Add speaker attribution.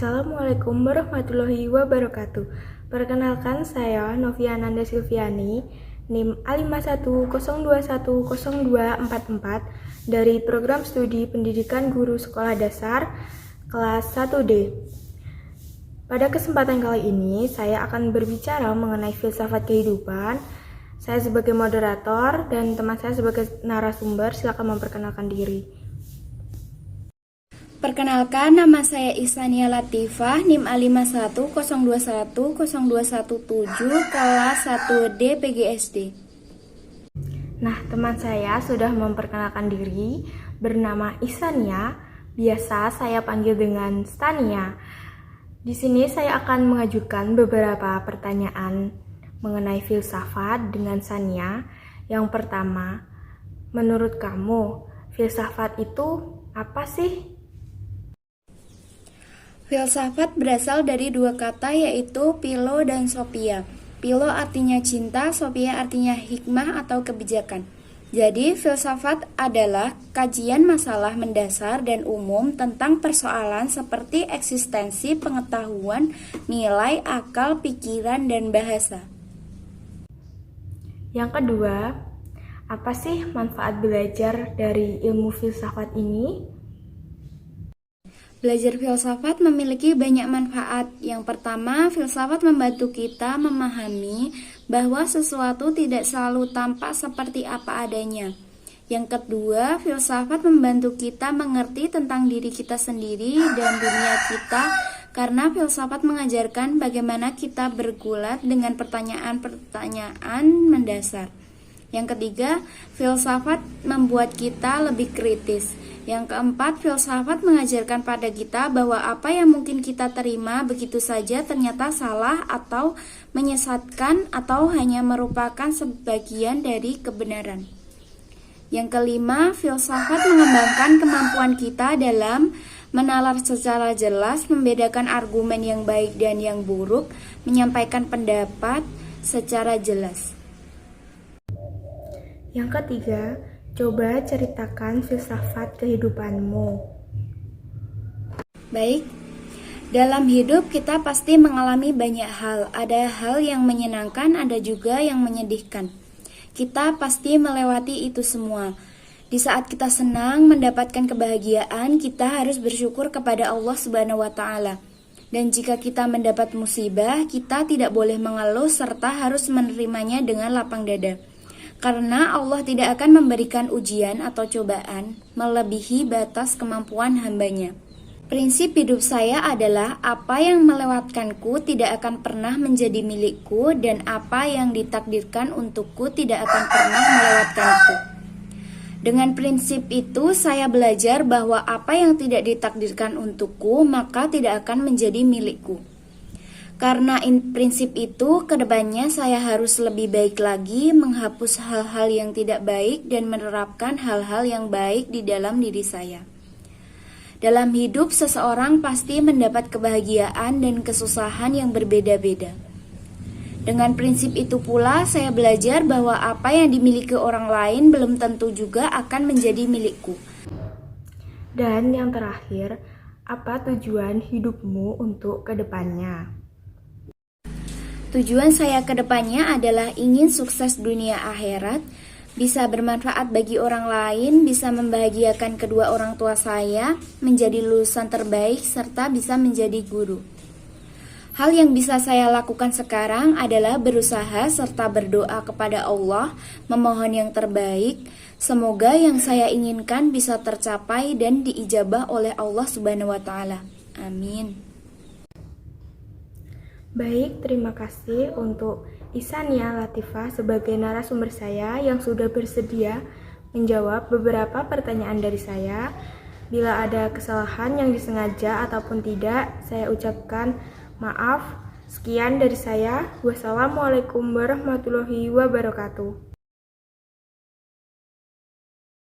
Speaker 1: Assalamualaikum warahmatullahi wabarakatuh. Perkenalkan, saya Novia Nanda Silviani, NIM A51021024 dari Program Studi Pendidikan Guru Sekolah Dasar kelas 1D. Pada kesempatan kali ini, saya akan berbicara mengenai filsafat kehidupan. Saya sebagai moderator dan teman saya sebagai narasumber, silakan memperkenalkan diri.
Speaker 2: Perkenalkan, nama saya Ihsania Latifah, NIM A5102102117, kelas 1D PGSD.
Speaker 1: Nah, teman saya sudah memperkenalkan diri, bernama Ihsania, biasa saya panggil dengan Stania. Di sini saya akan mengajukan beberapa pertanyaan mengenai filsafat dengan Sania. Yang pertama, menurut kamu, filsafat itu apa sih?
Speaker 2: Filsafat berasal dari dua kata, yaitu philo dan sophia. Philo artinya cinta, sophia artinya hikmah atau kebijakan. Jadi, filsafat adalah kajian masalah mendasar dan umum tentang persoalan seperti eksistensi, pengetahuan, nilai, akal, pikiran, dan bahasa.
Speaker 1: Yang kedua, apa sih manfaat belajar dari ilmu filsafat ini?
Speaker 2: Belajar filsafat memiliki banyak manfaat. Yang pertama, filsafat membantu kita memahami bahwa sesuatu tidak selalu tampak seperti apa adanya. Yang kedua, filsafat membantu kita mengerti tentang diri kita sendiri dan dunia kita, karena filsafat mengajarkan bagaimana kita bergulat dengan pertanyaan-pertanyaan mendasar. Yang ketiga, filsafat membuat kita lebih kritis. Yang keempat, filsafat mengajarkan pada kita bahwa apa yang mungkin kita terima begitu saja ternyata salah atau menyesatkan atau hanya merupakan sebagian dari kebenaran. Yang kelima, filsafat mengembangkan kemampuan kita dalam menalar secara jelas, membedakan argumen yang baik dan yang buruk, menyampaikan pendapat secara jelas.
Speaker 1: Yang ketiga, coba ceritakan filsafat kehidupanmu.
Speaker 2: Baik, dalam hidup kita pasti mengalami banyak hal. Ada hal yang menyenangkan, ada juga yang menyedihkan. Kita pasti melewati itu semua. Di saat kita senang mendapatkan kebahagiaan, kita harus bersyukur kepada Allah Subhanahu wa Ta'ala. Dan jika kita mendapat musibah, kita tidak boleh mengeluh serta harus menerimanya dengan lapang dada. Karena Allah tidak akan memberikan ujian atau cobaan melebihi batas kemampuan hambanya. Prinsip hidup saya adalah apa yang melewatkanku tidak akan pernah menjadi milikku, dan apa yang ditakdirkan untukku tidak akan pernah melewatkanku. Dengan prinsip itu, saya belajar bahwa apa yang tidak ditakdirkan untukku maka tidak akan menjadi milikku. Karena prinsip itu, kedepannya saya harus lebih baik lagi, menghapus hal-hal yang tidak baik dan menerapkan hal-hal yang baik di dalam diri saya. Dalam hidup, seseorang pasti mendapat kebahagiaan dan kesusahan yang berbeda-beda. Dengan prinsip itu pula, saya belajar bahwa apa yang dimiliki orang lain belum tentu juga akan menjadi milikku.
Speaker 1: Dan yang terakhir, apa tujuan hidupmu untuk kedepannya?
Speaker 2: Tujuan saya ke depannya adalah ingin sukses dunia akhirat, bisa bermanfaat bagi orang lain, bisa membahagiakan kedua orang tua saya, menjadi lulusan terbaik, serta bisa menjadi guru. Hal yang bisa saya lakukan sekarang adalah berusaha serta berdoa kepada Allah, memohon yang terbaik. Semoga yang saya inginkan bisa tercapai dan diijabah oleh Allah Subhanahu wa Ta'ala. Amin.
Speaker 1: Baik, terima kasih untuk Ihsania Latifah sebagai narasumber saya yang sudah bersedia menjawab beberapa pertanyaan dari saya. Bila ada kesalahan yang disengaja ataupun tidak, saya ucapkan maaf. Sekian dari saya. Wassalamualaikum warahmatullahi wabarakatuh.